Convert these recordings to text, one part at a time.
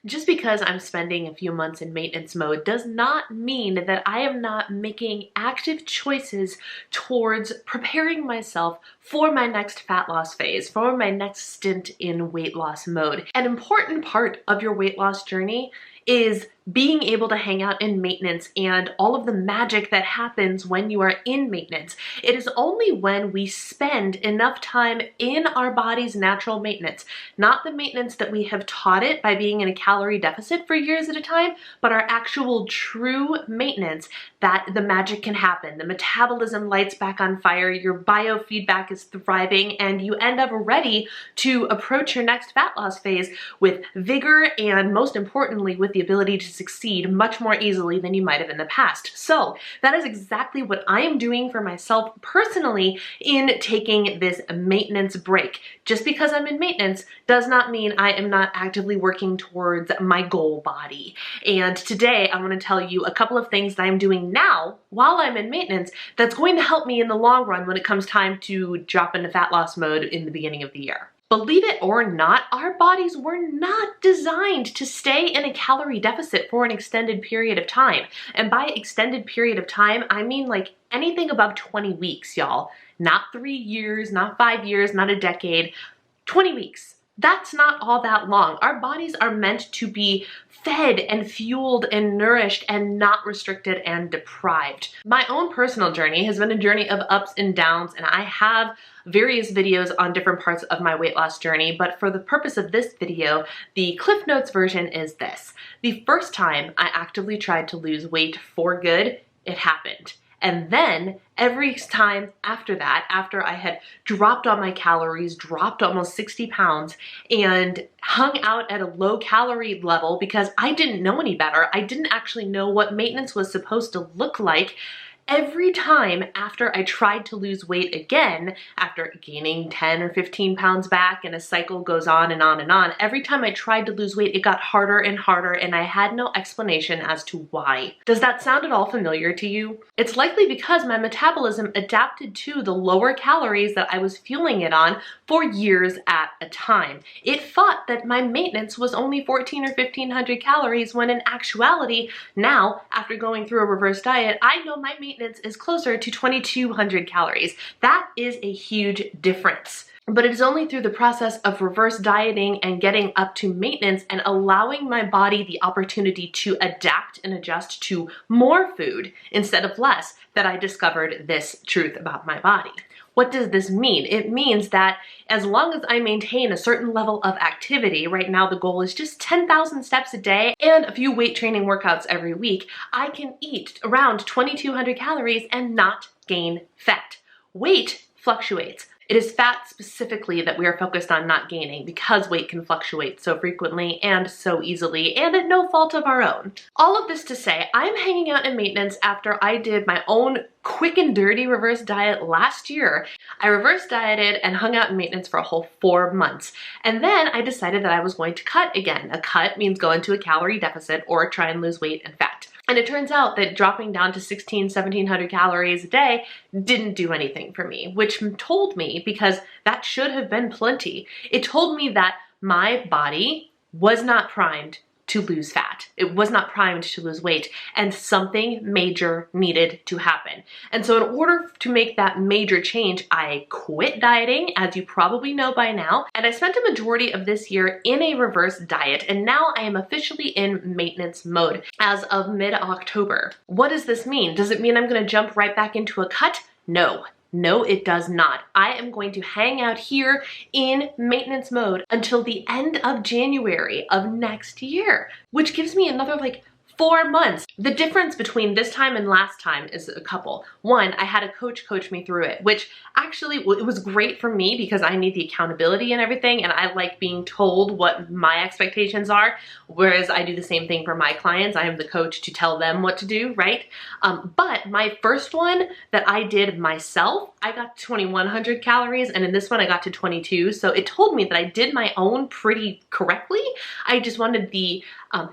Just because I'm spending a few months in maintenance mode does not mean that I am not making active choices towards preparing myself for my next fat loss phase, for my next stint in weight loss mode. An important part of your weight loss journey is being able to hang out in maintenance and all of the magic that happens when you are in maintenance. It is only when we spend enough time in our body's natural maintenance, not the maintenance that we have taught it by being in a calorie deficit for years at a time, but our actual true maintenance, that the magic can happen. The metabolism lights back on fire, your biofeedback is thriving, and you end up ready to approach your next fat loss phase with vigor and, most importantly, with the ability to succeed much more easily than you might have in the past. So that is exactly what I am doing for myself personally in taking this maintenance break. Just because I'm in maintenance does not mean I am not actively working towards my goal body. And today I want to tell you a couple of things that I'm doing now while I'm in maintenance that's going to help me in the long run when it comes time to drop into fat loss mode in the beginning of the year. Believe it or not, our bodies were not designed to stay in a calorie deficit for an extended period of time. And by extended period of time, I mean like anything above 20 weeks, y'all. Not 3 years, not 5 years, not a decade, 20 weeks. That's not all that long. Our bodies are meant to be fed and fueled and nourished and not restricted and deprived. My own personal journey has been a journey of ups and downs, and I have various videos on different parts of my weight loss journey, but for the purpose of this video, the Cliff Notes version is this. The first time I actively tried to lose weight for good, it happened. And then every time after that, after I had dropped on my calories, dropped almost 60 pounds, and hung out at a low calorie level because I didn't know any better, I didn't actually know what maintenance was supposed to look like. Every time after I tried to lose weight again, after gaining 10 or 15 pounds back and a cycle goes on and on and on, every time I tried to lose weight, it got harder and harder and I had no explanation as to why. Does that sound at all familiar to you? It's likely because my metabolism adapted to the lower calories that I was fueling it on for years at a time. It thought that my maintenance was only 14 or 1500 calories when in actuality, now, after going through a reverse diet, I know my maintenance is closer to 2200 calories. That is a huge difference. But it is only through the process of reverse dieting and getting up to maintenance and allowing my body the opportunity to adapt and adjust to more food instead of less that I discovered this truth about my body. What does this mean? It means that as long as I maintain a certain level of activity, right now the goal is just 10,000 steps a day and a few weight training workouts every week, I can eat around 2200 calories and not gain fat. Weight fluctuates. It is fat specifically that we are focused on not gaining because weight can fluctuate so frequently and so easily and at no fault of our own. All of this to say, I'm hanging out in maintenance after I did my own quick and dirty reverse diet last year. I reverse dieted and hung out in maintenance for a whole 4 months. And then I decided that I was going to cut again. A cut means go into a calorie deficit or try and lose weight and fat. And it turns out that dropping down to 1700 calories a day didn't do anything for me, which told me, because that should have been plenty, it told me that my body was not primed to lose fat. It was not primed to lose weight, and something major needed to happen. And so in order to make that major change, I quit dieting, as you probably know by now, and I spent a majority of this year in a reverse diet, and now I am officially in maintenance mode as of mid-October. What does this mean? Does it mean I'm gonna jump right back into a cut? No. No, it does not. I am going to hang out here in maintenance mode until the end of January of next year, which gives me another 4 months. The difference between this time and last time is a couple. One, I had a coach me through it, which actually, it was great for me because I need the accountability and everything, and I like being told what my expectations are, whereas I do the same thing for my clients. I am the coach to tell them what to do, right? But my first one that I did myself, I got 2100 calories, and in this one I got to 22, so it told me that I did my own pretty correctly. I just wanted the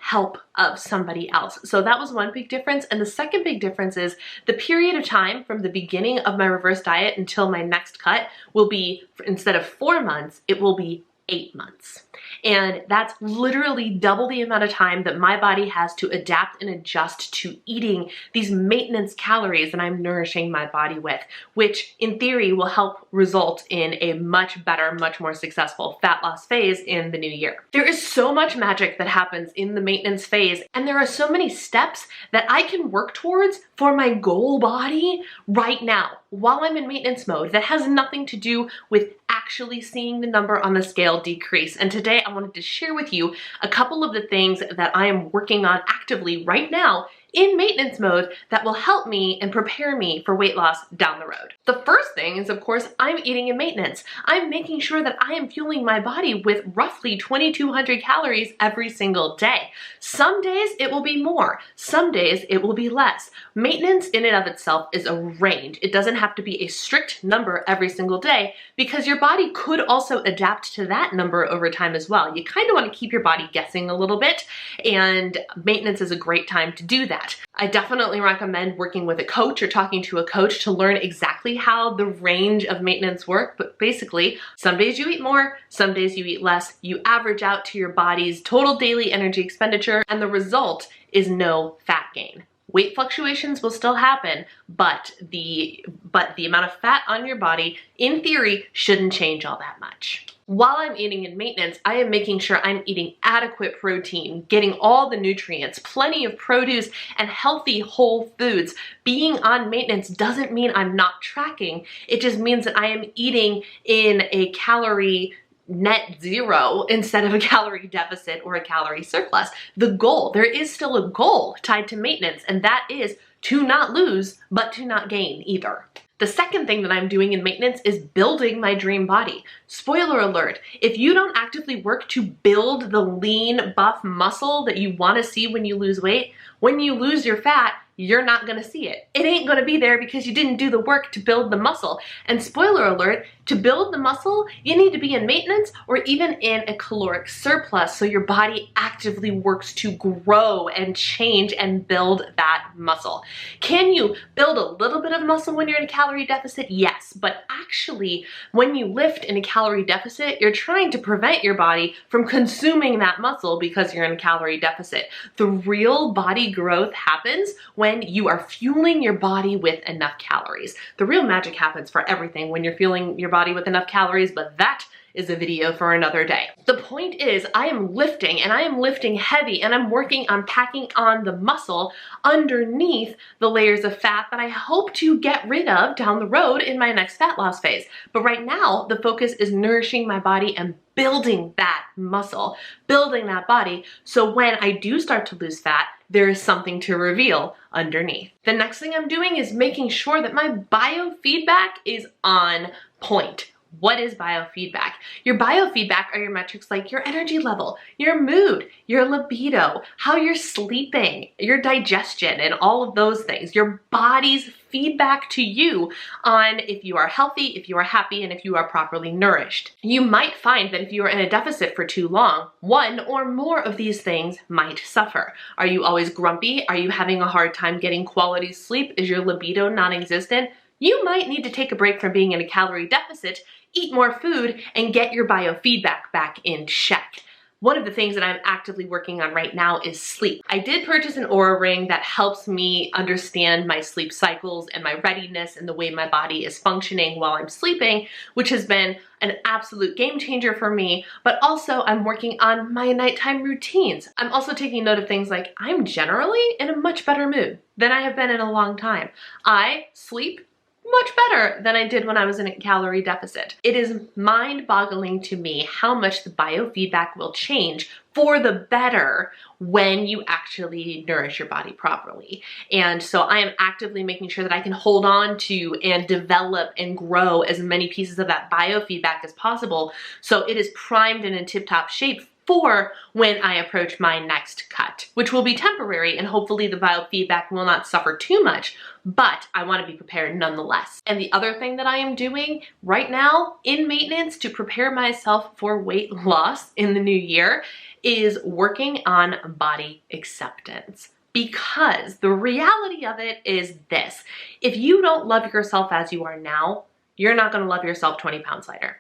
help of somebody else. So that was one big difference. And the second big difference is the period of time from the beginning of my reverse diet until my next cut will be, instead of 4 months, it will be 8 months. And that's literally double the amount of time that my body has to adapt and adjust to eating these maintenance calories that I'm nourishing my body with, which in theory will help result in a much better, much more successful fat loss phase in the new year. There is so much magic that happens in the maintenance phase, and there are so many steps that I can work towards for my goal body right now while I'm in maintenance mode that has nothing to do with actually seeing the number on the scale decrease. And today I wanted to share with you a couple of the things that I am working on actively right now in maintenance mode that will help me and prepare me for weight loss down the road. The first thing is, of course, I'm eating in maintenance. I'm making sure that I am fueling my body with roughly 2,200 calories every single day. Some days it will be more, some days it will be less. Maintenance in and of itself is a range. It doesn't have to be a strict number every single day because your body could also adapt to that number over time as well. You kind of want to keep your body guessing a little bit, and maintenance is a great time to do that. I definitely recommend working with a coach or talking to a coach to learn exactly how the range of maintenance work. But basically, some days you eat more, some days you eat less. You average out to your body's total daily energy expenditure, and the result is no fat gain. Weight fluctuations will still happen, but the amount of fat on your body, in theory, shouldn't change all that much. While I'm eating in maintenance, I am making sure I'm eating adequate protein, getting all the nutrients, plenty of produce, and healthy whole foods. Being on maintenance doesn't mean I'm not tracking. It just means that I am eating in a calorie net zero instead of a calorie deficit or a calorie surplus. The goal, there is still a goal tied to maintenance, and that is to not lose, but to not gain either. The second thing that I'm doing in maintenance is building my dream body. Spoiler alert, if you don't actively work to build the lean, buff muscle that you want to see when you lose weight, when you lose your fat, you're not gonna see it. It ain't gonna be there because you didn't do the work to build the muscle. And spoiler alert, to build the muscle, you need to be in maintenance or even in a caloric surplus so your body actively works to grow and change and build that muscle. Can you build a little bit of muscle when you're in a calorie deficit? Yes, but actually when you lift in a calorie deficit, you're trying to prevent your body from consuming that muscle because you're in a calorie deficit. The real body growth happens when you are fueling your body with enough calories. The real magic happens for everything when you're fueling your body with enough calories, but that is a video for another day. The point is, I am lifting, and I am lifting heavy, and I'm working on packing on the muscle underneath the layers of fat that I hope to get rid of down the road in my next fat loss phase. But right now, the focus is nourishing my body and building that muscle, building that body, so when I do start to lose fat, there is something to reveal underneath. The next thing I'm doing is making sure that my biofeedback is on point. What is biofeedback? Your biofeedback are your metrics like your energy level, your mood, your libido, how you're sleeping, your digestion, and all of those things. Your body's feedback to you on if you are healthy, if you are happy, and if you are properly nourished. You might find that if you are in a deficit for too long, one or more of these things might suffer. Are you always grumpy? Are you having a hard time getting quality sleep? Is your libido non-existent? You might need to take a break from being in a calorie deficit, eat more food, and get your biofeedback back in check. One of the things that I'm actively working on right now is sleep. I did purchase an Oura ring that helps me understand my sleep cycles and my readiness and the way my body is functioning while I'm sleeping, which has been an absolute game changer for me, but also I'm working on my nighttime routines. I'm also taking note of things like I'm generally in a much better mood than I have been in a long time. I sleep much better than I did when I was in a calorie deficit. It is mind-boggling to me how much the biofeedback will change for the better when you actually nourish your body properly. And so I am actively making sure that I can hold on to and develop and grow as many pieces of that biofeedback as possible so it is primed and in tip-top shape for when I approach my next cut, which will be temporary, and hopefully the biofeedback will not suffer too much, but I want to be prepared nonetheless. And the other thing that I am doing right now in maintenance to prepare myself for weight loss in the new year is working on body acceptance. Because the reality of it is this: if you don't love yourself as you are now, you're not going to love yourself 20 pounds later.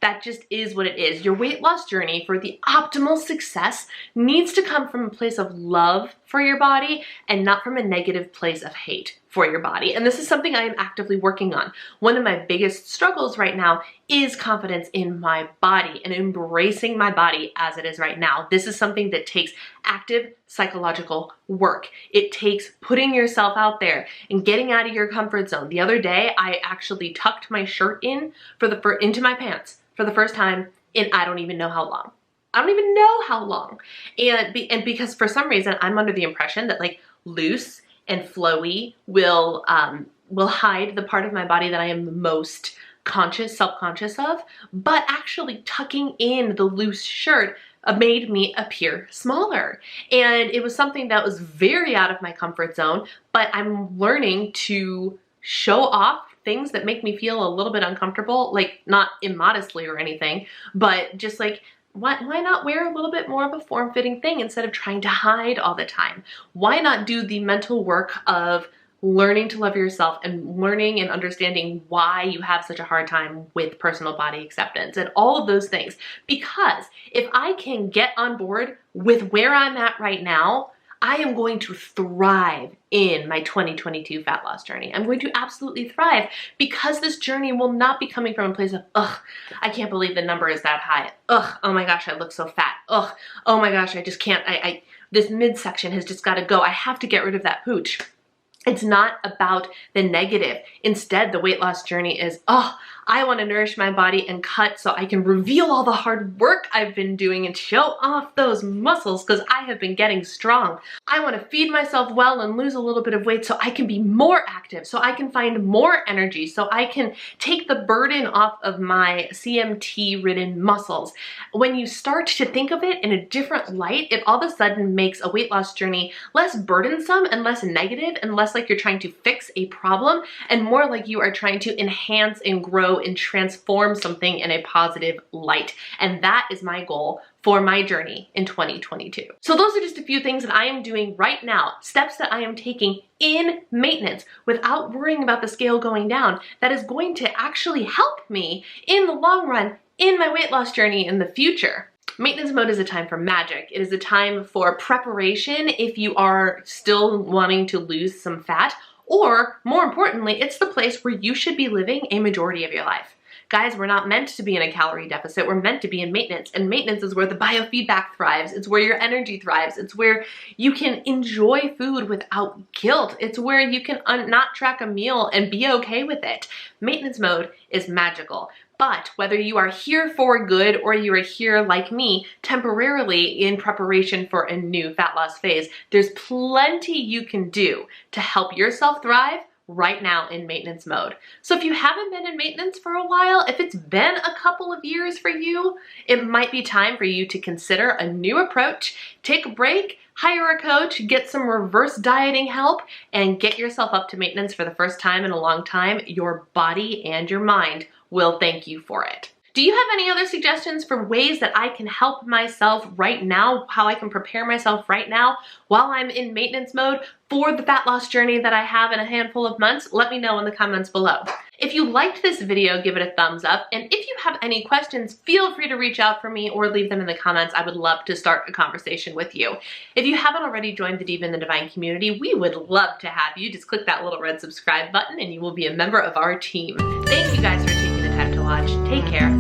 That just is what it is. Your weight loss journey for the optimal success needs to come from a place of love for your body and not from a negative place of hate for your body. And this is something I am actively working on. One of my biggest struggles right now is confidence in my body and embracing my body as it is right now. This is something that takes active psychological work. It takes putting yourself out there and getting out of your comfort zone. The other day, I actually tucked my shirt in into my pants for the first time in I don't even know how long. I don't even know how long. And because for some reason I'm under the impression that like loose and flowy will hide the part of my body that I am the most self-conscious of, but actually tucking in the loose shirt made me appear smaller. And it was something that was very out of my comfort zone, but I'm learning to show off things that make me feel a little bit uncomfortable, like not immodestly or anything, but just like, why not wear a little bit more of a form-fitting thing instead of trying to hide all the time? Why not do the mental work of learning to love yourself and learning and understanding why you have such a hard time with personal body acceptance and all of those things? Because if I can get on board with where I'm at right now, I am going to thrive in my 2022 fat loss journey. I'm going to absolutely thrive because this journey will not be coming from a place of, ugh, I can't believe the number is that high. Ugh, oh my gosh, I look so fat. Ugh, oh my gosh, I just can't, this midsection has just got to go. I have to get rid of that pooch. It's not about the negative. Instead, the weight loss journey is, oh, I want to nourish my body and cut so I can reveal all the hard work I've been doing and show off those muscles because I have been getting strong. I want to feed myself well and lose a little bit of weight so I can be more active, so I can find more energy, so I can take the burden off of my CMT-ridden muscles. When you start to think of it in a different light, it all of a sudden makes a weight loss journey less burdensome and less negative and less like you're trying to fix a problem and more like you are trying to enhance and grow and transform something in a positive light. And that is my goal for my journey in 2022. So those are just a few things that I am doing right now, steps that I am taking in maintenance without worrying about the scale going down, that is going to actually help me in the long run in my weight loss journey in the future. Maintenance mode is a time for magic. It is a time for preparation if you are still wanting to lose some fat, or more importantly, it's the place where you should be living a majority of your life. Guys, we're not meant to be in a calorie deficit. We're meant to be in maintenance, and maintenance is where the biofeedback thrives. It's where your energy thrives. It's where you can enjoy food without guilt. It's where you can not track a meal and be okay with it. Maintenance mode is magical. But whether you are here for good or you are here like me temporarily in preparation for a new fat loss phase, there's plenty you can do to help yourself thrive right now in maintenance mode. So if you haven't been in maintenance for a while, if it's been a couple of years for you, it might be time for you to consider a new approach, take a break, hire a coach, get some reverse dieting help, and get yourself up to maintenance for the first time in a long time. Your body and your mind will thank you for it. Do you have any other suggestions for ways that I can help myself right now, how I can prepare myself right now while I'm in maintenance mode for the fat loss journey that I have in a handful of months? Let me know in the comments below. If you liked this video, give it a thumbs up. And if you have any questions, feel free to reach out for me or leave them in the comments. I would love to start a conversation with you. If you haven't already joined the Diva and the Divine community, we would love to have you. Just click that little red subscribe button and you will be a member of our team. Thank you guys for taking the time to watch. Take care.